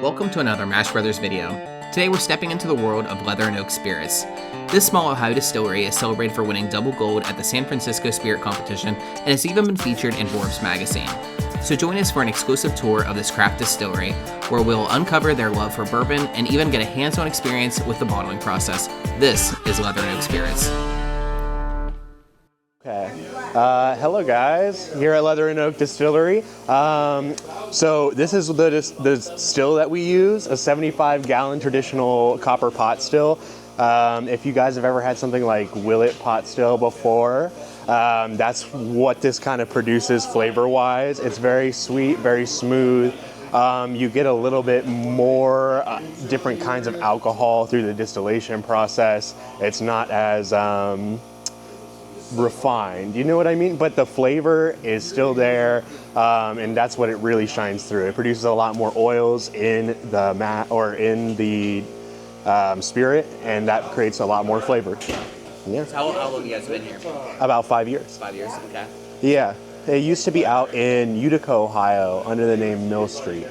Welcome to another Mash Brothers video. Today we're stepping into the world of leather and oak spirits. This small Ohio distillery is celebrated for winning double gold at the San Francisco Spirit Competition and has even been featured in Forbes magazine. So join us for an exclusive tour of this craft distillery, where we'll uncover their love for bourbon and even get a hands-on experience with the bottling process. This is Leather and Oak Spirits. Okay. Hello guys, here at Leather and Oak Distillery. So this is the still that we use, a 75-gallon traditional copper pot still. If you guys have ever had something like Willet pot still before, that's what this kind of produces flavor-wise. It's very sweet, very smooth. You get a little bit more different kinds of alcohol through the distillation process. It's not as refined, you know what I mean? But the flavor is still there, and that's what it really shines through. It produces a lot more oils in the spirit, and that creates a lot more flavor. Yeah. So how long have you guys been here? About 5 years. 5 years, okay. Yeah. It used to be out in Utica, Ohio, under the name Mill Street.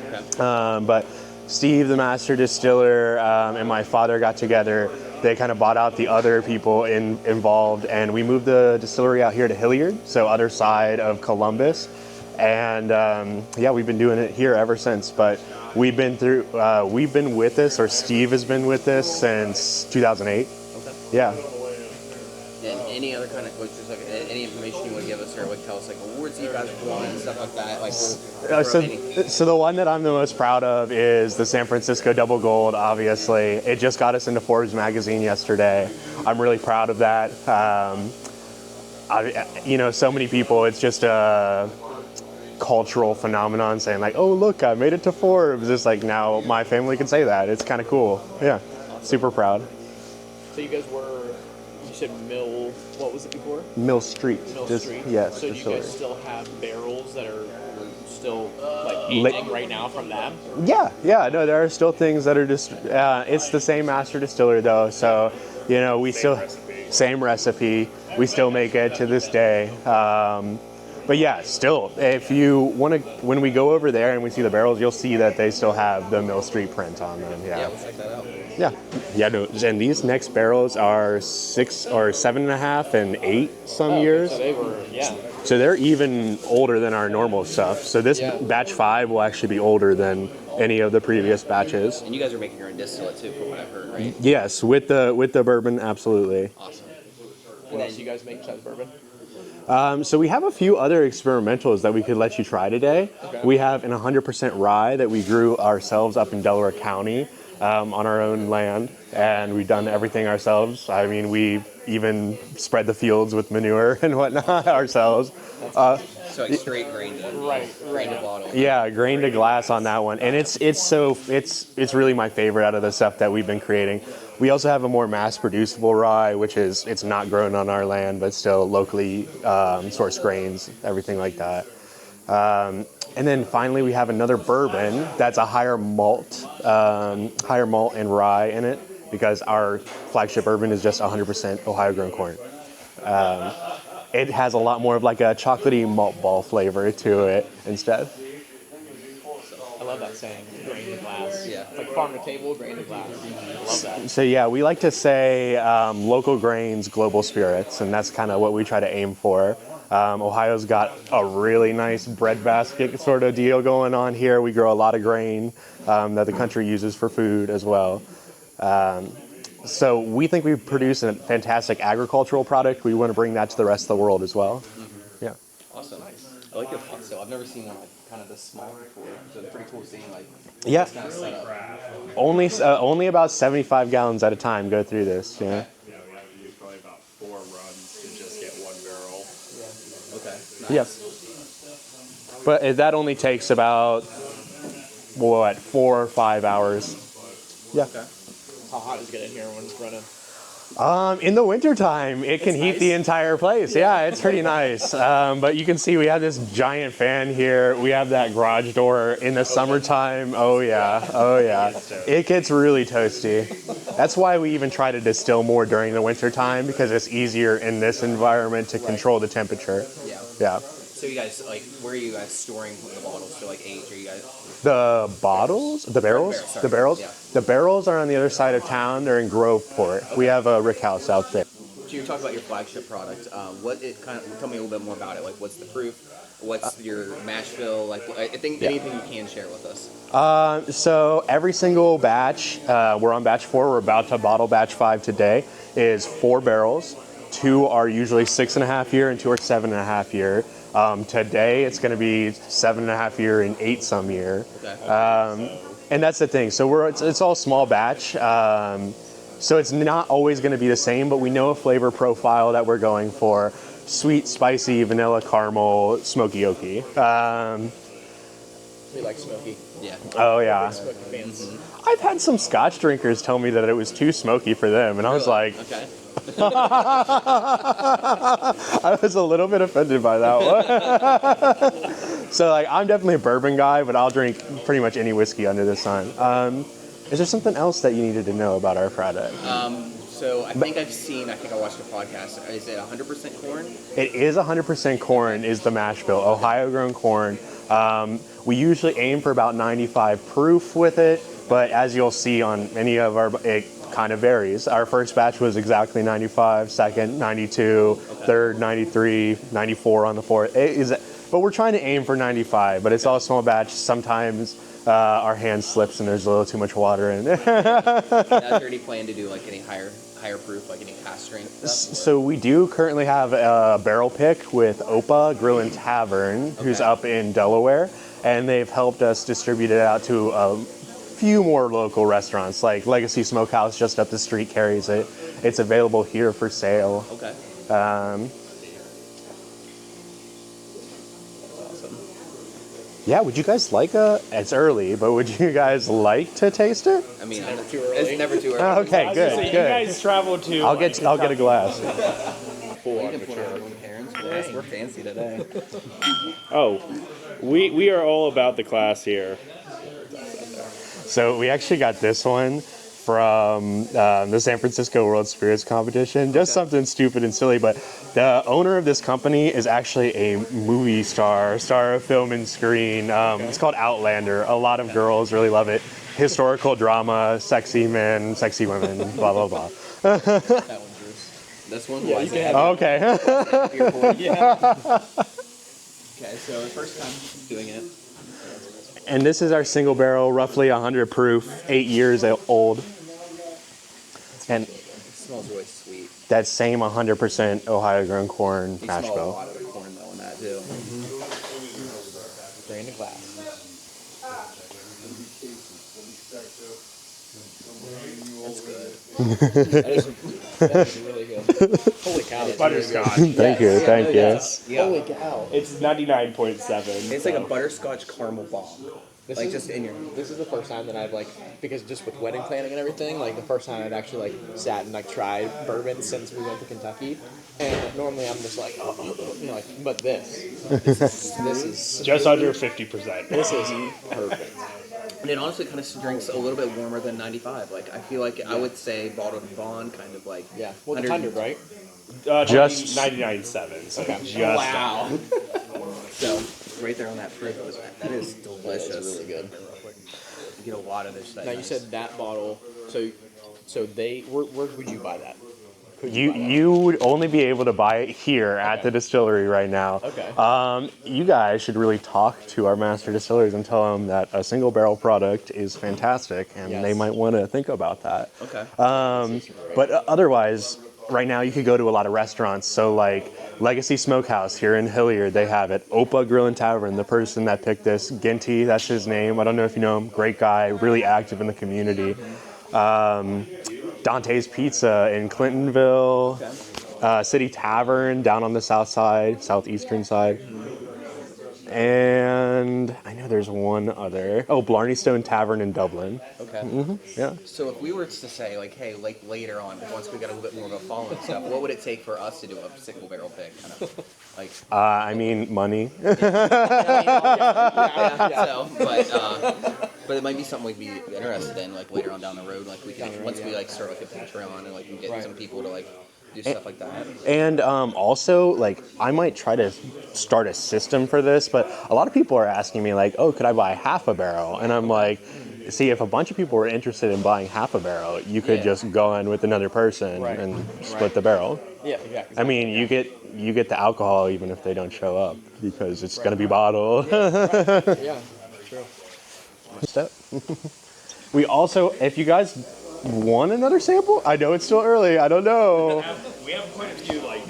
Okay. But Steve, the master distiller, and my father got together. They kind of bought out the other people involved, and we moved the distillery out here to Hilliard, so other side of Columbus. And yeah, we've been doing it here ever since. But we've been with this, or Steve has been with this since 2008. Okay. Yeah. And any other kind of, just like any information you want to give us, or like tell us like awards you guys have won and stuff like that. Like, so the one that I'm the most proud of is the San Francisco Double Gold. Obviously, it just got us into Forbes magazine yesterday. I'm really proud of that. So many people, it's just a cultural phenomenon saying like, "Oh, look, I made it to Forbes." It's like now my family can say that. It's kind of cool. Yeah, awesome. Super proud. So you guys were. You said Mill, what was it before? Mill Street. Mill Street? Yes. So do you guys still have barrels that are still like aging right now from that? Yeah. No, there are still things that are just, it's the same master distiller though. So, we same recipe. We still make it to this day. But yeah, still, if you want to, when we go over there and we see the barrels, you'll see that they still have the Mill Street print on them. yeah, we'll check that out. Yeah. No, and these next barrels are 6 or 7.5 and 8 years. So they were, So they're even older than our normal stuff. So this batch 5 will actually be older than any of the previous batches. And you guys are making your own distillate too, from what I've heard, right? Yes, with the bourbon, absolutely. Awesome. What else do you guys make besides bourbon? So we have a few other experimentals that we could let you try today. Okay. We have an 100% rye that we grew ourselves up in Delaware County on our own land, and we've done everything ourselves. I mean, we even spread the fields with manure and whatnot ourselves. So like straight grain to bottle. Yeah, grain to glass on that one, and it's really my favorite out of the stuff that we've been creating. We also have a more mass-producible rye, which is it's not grown on our land, but still locally sourced grains, everything like that. And then finally, we have another bourbon that's a higher malt and rye in it, because our flagship bourbon is just 100% Ohio-grown corn. It has a lot more of like a chocolatey malt ball flavor to it instead. I love that saying, grain to glass. Yeah. It's like farm to table, grain to glass. I love that. So yeah, we like to say local grains, global spirits, and that's kind of what we try to aim for. Ohio's got a really nice breadbasket sort of deal going on here. We grow a lot of grain that the country uses for food as well. So we think we produce a fantastic agricultural product. We want to bring that to the rest of the world as well. Mm-hmm. Yeah. Awesome. I like your pot still. I've never seen one like kind of this small before. So it's pretty cool seeing like Yeah. this kind of setup. Only about 75 gallons at a time go through this. Yeah. Yeah, we have to use probably about 4 runs to just get 1 barrel. Okay. Nice. Yep. But that only takes about 4 or 5 hours. Yeah. Okay. How hot is it in here when it's running? In the wintertime, it can heat the entire place. Yeah, it's pretty nice. But you can see we have this giant fan here. We have that garage door in the summertime. Oh yeah. It gets really toasty. That's why we even try to distill more during the wintertime, because it's easier in this environment to control the temperature. Yeah. Yeah. So you guys, like, where are you guys storing the bottles for, like, age? Are you guys... The bottles, the barrels, sorry. the barrels, Yeah. the barrels are on the other side of town. They're in Groveport. We have a rick house out there. So you're talking about your flagship product. What it kind of tell me a little bit more about it. Like, what's the proof? What's your mash bill? Like, I think anything you can share with us. So every single batch, we're on batch 4. We're about to bottle batch 5 today. Is 4 barrels. 2 are usually 6.5 year, and 2 are 7.5 year. Today it's going to be 7.5 year and 8 some year. Okay. And that's the thing. So it's all small batch. So it's not always going to be the same, but we know a flavor profile that we're going for: sweet, spicy, vanilla, caramel, smoky oaky. We like smoky. Yeah. Oh yeah. Smoky fans. I've had some Scotch drinkers tell me that it was too smoky for them, and I was like, Okay. I was a little bit offended by that one. So like, I'm definitely a bourbon guy, but I'll drink pretty much any whiskey under the sun. Is there something else that you needed to know about our product? So I think I watched a podcast. Is it 100% corn? It is 100% corn is the mash bill, Ohio-grown corn. We usually aim for about 95 proof with it, but as you'll see on any of it kind of varies. Our first batch was exactly 95, second 92, third 93, 94 on the fourth. But we're trying to aim for 95, but it's all small batch. Sometimes our hand slips and there's a little too much water in it. Is there any plan to do like any higher proof, like any cask strength stuff? So we do currently have a barrel pick with Opa Grill and Tavern, who's up in Delaware, and they've helped us distribute it out to a few more local restaurants, like Legacy Smokehouse just up the street carries it. It's available here for sale. Okay. Yeah, would you guys like it's early, but would you guys like to taste it? I mean, Never too early. it's never too early. Okay, I was gonna say, good. you guys travel to. I'll get a glass. We're fancy today. Oh, we are all about the class here. So we actually got this one from the San Francisco World Spirits Competition. Just something stupid and silly, but the owner of this company is actually a movie star of film and screen. It's called Outlander. A lot of girls really love it. Historical drama, sexy men, sexy women, blah, blah, blah. That one, Bruce. This one? Yeah, you can have Okay. Yeah. Okay, so first time doing it. And this is our single barrel, roughly 100 proof, 8 years old. And It smells really sweet. that same 100% Ohio-grown corn You mash smell a bill. lot of the corn though in that too. Bring in a glass. That's good. That is really good. Holy cow. That's Butterscotch. Really good. Thank you, thank you. Yeah. Holy cow. It's 99.7. It's like a butterscotch caramel bomb. This Like is, just in your. This is the first time that I've because just with wedding planning and everything, the first time I've actually sat and tried bourbon since we went to Kentucky. And normally I'm just but this is Just under 50%. this is perfect. And it honestly kind of drinks a little bit warmer than 95. Like I feel like I would say bottled and bond kind of like. Yeah. Well, the 100 100, right? Just- 99.7. So Okay. just Wow. So right there on that proof, that is delicious. That's really good. You get a lot of this. Now you said that bottle. So where would you buy that? Could You buy that? you would only be able to buy it here at the distillery right now. Okay. You guys should really talk to our master distillers and tell them that a single barrel product is fantastic, and Yes. they might want to think about that. Okay. But otherwise, right now you could go to a lot of restaurants. So like Legacy Smokehouse here in Hilliard, they have it. Opa Grill and Tavern, the person that picked this, Ginty, that's his name. I don't know if you know him. Great guy, really active in the community. Dante's Pizza in Clintonville. City Tavern down on the south side, southeastern side. And I know there's one other. Oh, Blarney Stone Tavern in Dublin. Okay. Yeah. So if we were to say like, hey, like later on, once we got a little bit more of a following and stuff, what would it take for us to do a single barrel pick? Kind of like. I mean, money. So, but it might be something we'd be interested in like later on down the road. Like we can once we like start like a Patreon and like we get some people to like do stuff like that. And also, like, I might try to start a system for this, but a lot of people are asking me, like, oh, could I buy half a barrel? And I'm like, see, if a bunch of people were interested in buying half a barrel, you could just go in with another person and split the barrel. Yeah, exactly. I mean, you get the alcohol even if they don't show up because it's going to be bottled. Yeah, true. Step. We also, if you guys want another sample, I know it's still early. I don't know. We have quite a few, like,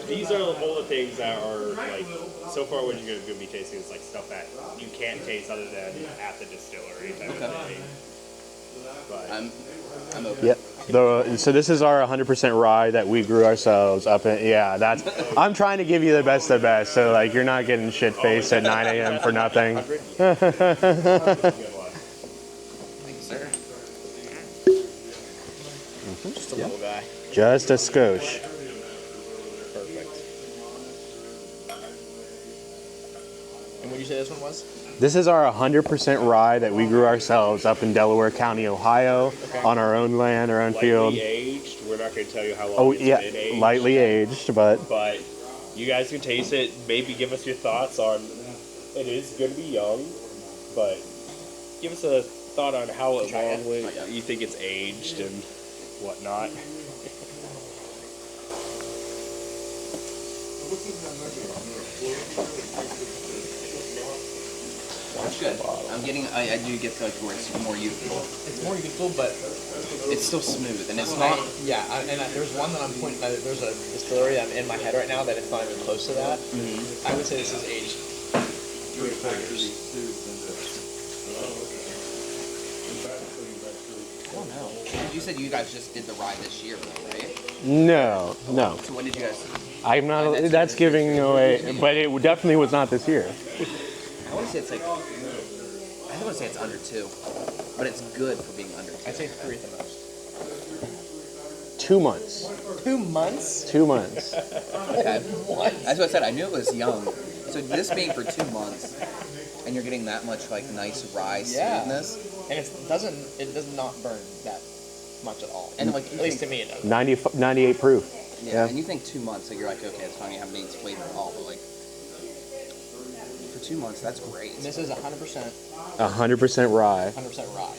these are all the things that are, like, so far what you're going to be tasting is, like, stuff that you can't taste other than at the distillery type of thing. But I'm open. Yep. So this is our 100% rye that we grew ourselves up in. Yeah, that's. I'm trying to give you the best of the best, so like you're not getting shit faced at 9 a.m. for nothing. Thanks, sir. Just a little guy. Just a skosh. Perfect. And what did you say this one was? This is our 100% rye that we grew ourselves up in Delaware County, Ohio, on our own land, our own field. lightly aged. We're not going to tell you how long Oh it's yeah, been aged. lightly aged, but But you guys can taste it. Maybe give us your thoughts on. It is going to be young, but give us a thought on how long you think it's aged and whatnot. It's good. I'm getting. I do get to like where it's more youthful. It's more youthful, but It's still smooth, and it's not. there's one that I'm pointing. There's a distillery that I'm in my head right now that it's not even close to that. Mm-hmm. I would say this is aged 3 to 4 years. I don't know. You said you guys just did the ride this year, though, right? no. So when did you guys? I'm not. That's giving away, but it definitely was not this year. I want to say it's like. I want to say it's under 2, but it's good for being under 2. I'd say 3 at the most. 2 months. 2 months? 2 months. Okay. That's what I said. I knew it was young. So this being for 2 months, and you're getting that much like nice rye smoothness, And it does not burn that much at all. and like At least to me it does. 98 proof. yeah, and you think 2 months, so you're like, okay, it's fine. You haven't made its flavor at all, but like for 2 months, that's great. And this is 100% 100% rye. 100% rye.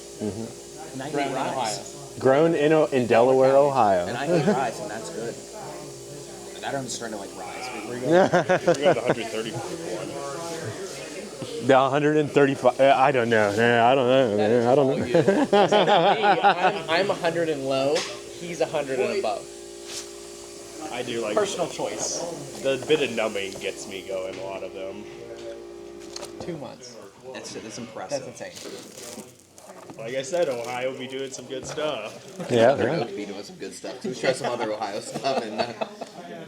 And I Grown hate in rice. Ohio. Grown in Delaware, And Ohio. I hate rice, and that's good. And I'm starting to like rice. We're going to 130 one. The 135. I don't know. I don't know. I don't know. I'm 100 and low. He's 100 and above. I do like Personal choice. the bit of numbing gets me going. A lot of them. 2 months. That's impressive. That's insane. Like I said, Ohio will be doing some good stuff. Yeah, They're right. going to be doing some good stuff. Let's try some other Ohio stuff, and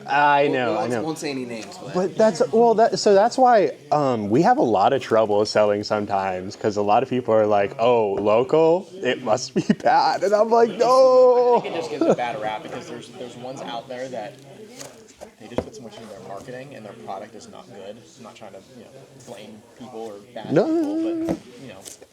I know. won't say any names, But that's that's why we have a lot of trouble selling sometimes because a lot of people are like, "Oh, local, it must be bad," and I'm like, "No." I think it just gives it a bad rap because there's ones out there that they just put so much into their marketing and their product is not good. I'm not trying to blame people or bash people, but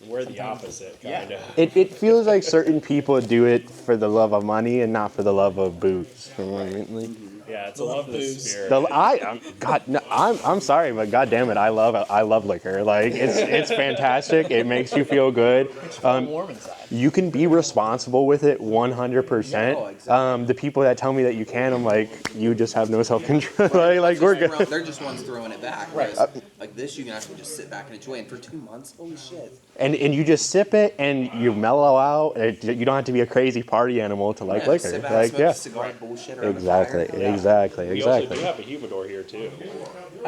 We're the opposite, kind of. It feels like certain people do it for the love of money and not for the love of booze. You know what I mean? Like, Yeah, it's a love the spirit. I'm sorry, but God damn it, I love liquor. Like it's fantastic. It makes you feel good. warm inside. You can be responsible with it 100%. No, exactly. The people that tell me that you can, I'm like, you just have no self-control. like we're good. They're just ones throwing it back. Right. Whereas, like this, you can actually just sit back and enjoy. And for 2 months, holy shit. And you just sip it and you mellow out. You don't have to be a crazy party animal to like liquor. Sit back, Like smoke a cigar, bullshit around exactly, the fire. exactly, We also do exactly. have a humidor here, too.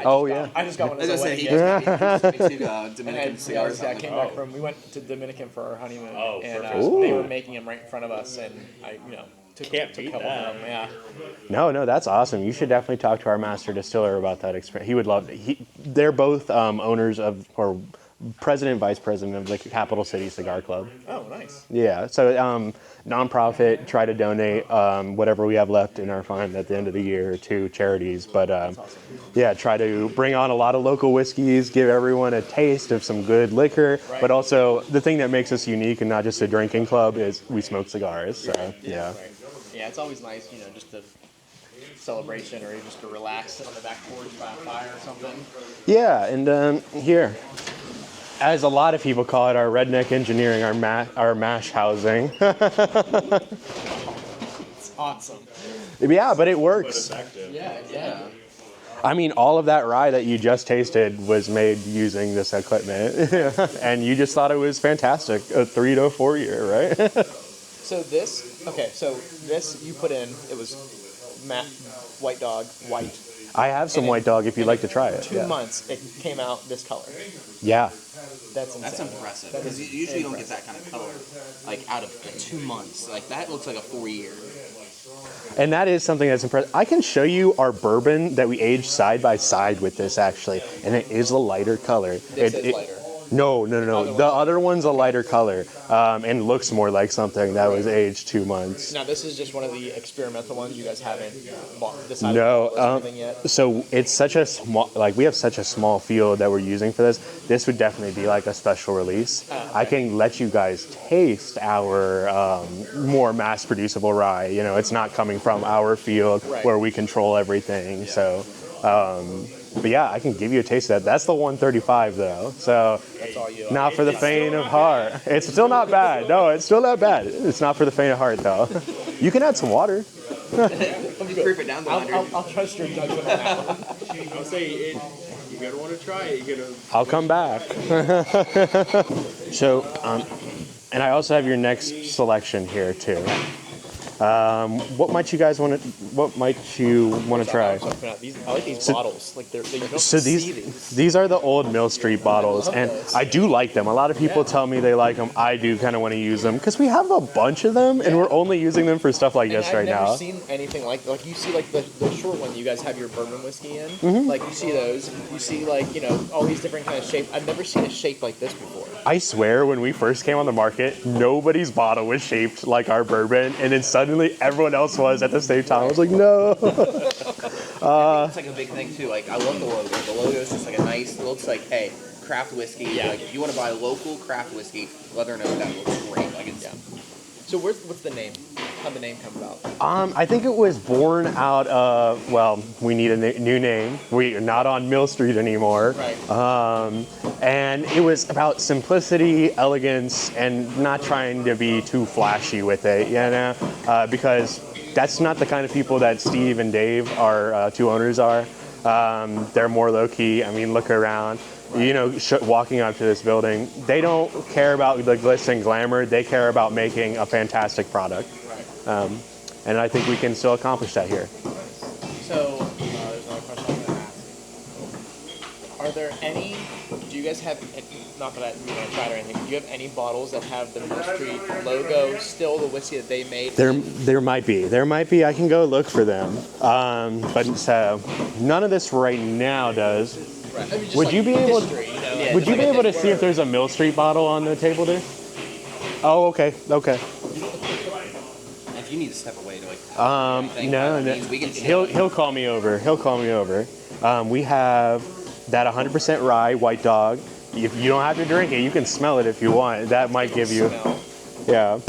Oh yeah. I just got one As as I a said, wedding he gift. just makes you And Dominican cigars. I I'm came like, back from. We went to Dominican for our honeymoon, Oh, and perfect. they Ooh. were making them right in front of us, and I, took Can't took a beat couple that. of them. Yeah. No, that's awesome. You should definitely talk to our master distiller about that experience. He would love it. They're both owners of, or president, vice president of the Capital City Cigar Club. Oh, nice. Yeah, so nonprofit, try to donate whatever we have left in our fund at the end of the year to charities. But yeah, try to bring on a lot of local whiskeys, give everyone a taste of some good liquor. Right. But also, the thing that makes us unique and not just a drinking club is we smoke cigars. So yeah. Right. Yeah, it's always nice, just to celebration or just to relax on the back porch by a fire or something. Yeah, and here, as a lot of people call it, our redneck engineering, our mash housing. It's awesome. Yeah, but it works. Effective. Yeah. I mean, all of that rye that you just tasted was made using this equipment, and you just thought it was fantastic. A 3 to 4 year, right? So this you put in, it was white dog, white. I have some white dog if you'd like to try it. 2 months, it came out this color. Yeah. That's insane. That's impressive, because usually you don't get that kind of color, like out of 2 months. Like that looks like a 4 year. And that is something that's impressive. I can show you our bourbon that we aged side by side with this, actually, and it is a lighter color. This is lighter. No. The other one's a lighter color, and looks more like something that was aged 2 months. Now this is just one of the experimental ones. You guys haven't decided No, on anything yet. So it's such a small, we have such a small field that we're using for this. This would definitely be like a special release. I can let you guys taste our more mass producible rye. You know, it's not coming from our field where we control everything. Yeah. So, but yeah, I can give you a taste of that. That's the 135 though. So not for the faint of heart. It's still not bad. No, it's still not bad. It's not for the faint of heart though. You can add some water. Let me creep it down to 100. I'll trust your judgment on that one. I'll say you're gonna want to try it. I'll come back. So, and I also have your next selection here too. What might you want to try? I like these bottles. Like you don't So see these. these are the old Mill Street bottles, and I do like them. A lot of people tell me they like them. I do kind of want to use them because we have a bunch of them, and we're only using them for stuff like this right now. I've never seen anything like you see like the short one you guys have your bourbon whiskey in. Like you see those. You see like all these different kind of shapes. I've never seen a shape like this before. I swear, when we first came on the market, nobody's bottle was shaped like our bourbon, and then suddenly everyone else was at the same time. I was like, no. I think it's like a big thing too. Like I love the logo. The logo is just like a nice. It looks like craft whiskey. Yeah. Like if you want to buy local craft whiskey, Leather and Oak, that looks great. Like it's So what's the name? How'd the name come about? I think it was born out of, well, we need a new name. We are not on Mill Street anymore. Right. And it was about simplicity, elegance, and not trying to be too flashy with it, because that's not the kind of people that Steve and Dave, our two owners, are. They're more low-key. I mean, look around. Walking up to this building, they don't care about the glitz and glamour. They care about making a fantastic product. Right. And I think we can still accomplish that here. So, there's another question I'm going to ask. Are there any, do you guys have, not that you want to try it or anything, do you have any bottles that have the Mill Street logo, still the whiskey that they made? There might be. I can go look for them. But none of this right now does. Right. I mean, just Would you be able to? history, Would you be able to see if there's a Mill Street bottle on the table there? Oh, okay. If you need to step away to No. we can He'll call me over. We have that 100% rye White Dog. If you don't have to drink it, you can smell it if you want. That might give you. Yeah.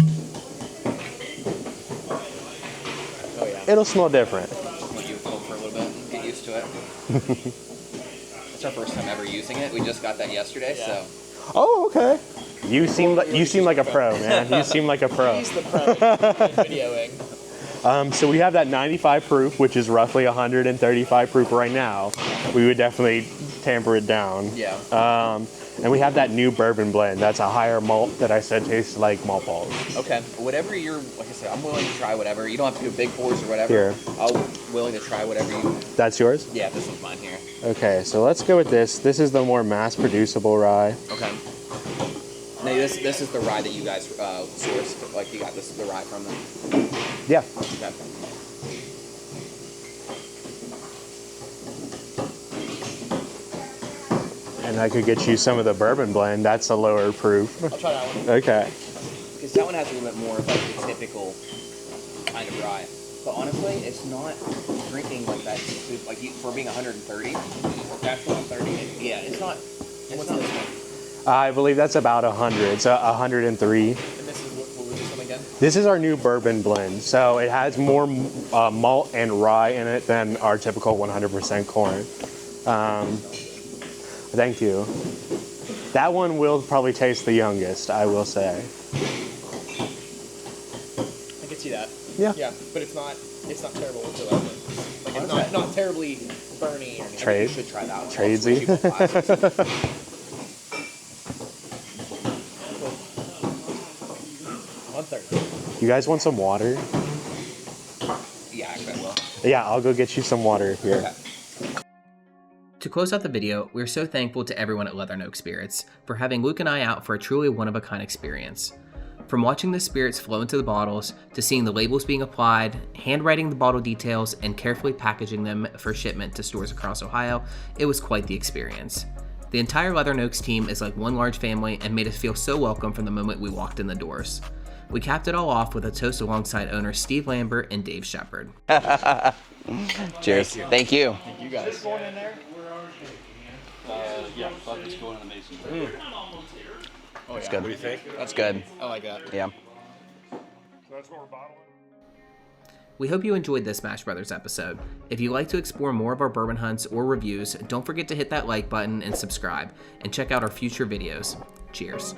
Oh yeah. It'll smell different. Let you cold for a little bit, get used to it. It's our first time ever using it. We just got that yesterday, so. Oh, okay. You seem like a pro, man. You seem like a pro. He's the pro in videoing. So we have that 95 proof, which is roughly 135 proof right now. We would definitely tamper it down. Yeah. And we have that new bourbon blend. That's a higher malt that I said tastes like malt balls. Okay. Whatever like I said, I'm willing to try whatever. You don't have to do big pours or whatever. Here. I'm willing to try whatever you. That's yours? Yeah, this one's mine here. Okay, so let's go with this. This is the more mass producible rye. Okay. Now this is the rye that you guys sourced. Like you got the rye from them. Yeah. Okay. And I could get you some of the bourbon blend. That's a lower proof. I'll try that one. Okay. Because that one has a little bit more of like the typical kind of rye. But honestly, it's not drinking like that. Like for being 130. That's 130. Yeah, it's not. It's not this one. I believe that's about 100. So 103. And this is what was this one again? This is our new bourbon blend, so it has more malt and rye in it than our typical 100% corn. Thank you. That one will probably taste the youngest, I will say. I can see that. Yeah. Yeah, but it's not terrible whatsoever. Like it's not terribly burny or anything. Trade. You should try that one. Tradesy. I'll switch you both glasses. $130. You guys want some water? Yeah, actually I will. Yeah, I'll go get you some water here. Okay. To close out the video, we're so thankful to everyone at Leather Oak Spirits for having Luke and I out for a truly one-of-a-kind experience. From watching the spirits flow into the bottles, to seeing the labels being applied, handwriting the bottle details, and carefully packaging them for shipment to stores across Ohio, it was quite the experience. The entire Leather Oaks team is like one large family and made us feel so welcome from the moment we walked in the doors. We capped it all off with a toast alongside owners Steve Lambert and Dave Shepard. Cheers. Thank you. You guys. Yeah, buckets going in the mason. Oh, That's yeah. good. What do you think? That's good. I like that. Yeah. That's what we're bottling. We hope you enjoyed this Smash Brothers episode. If you'd like to explore more of our bourbon hunts or reviews, don't forget to hit that like button and subscribe, and check out our future videos. Cheers.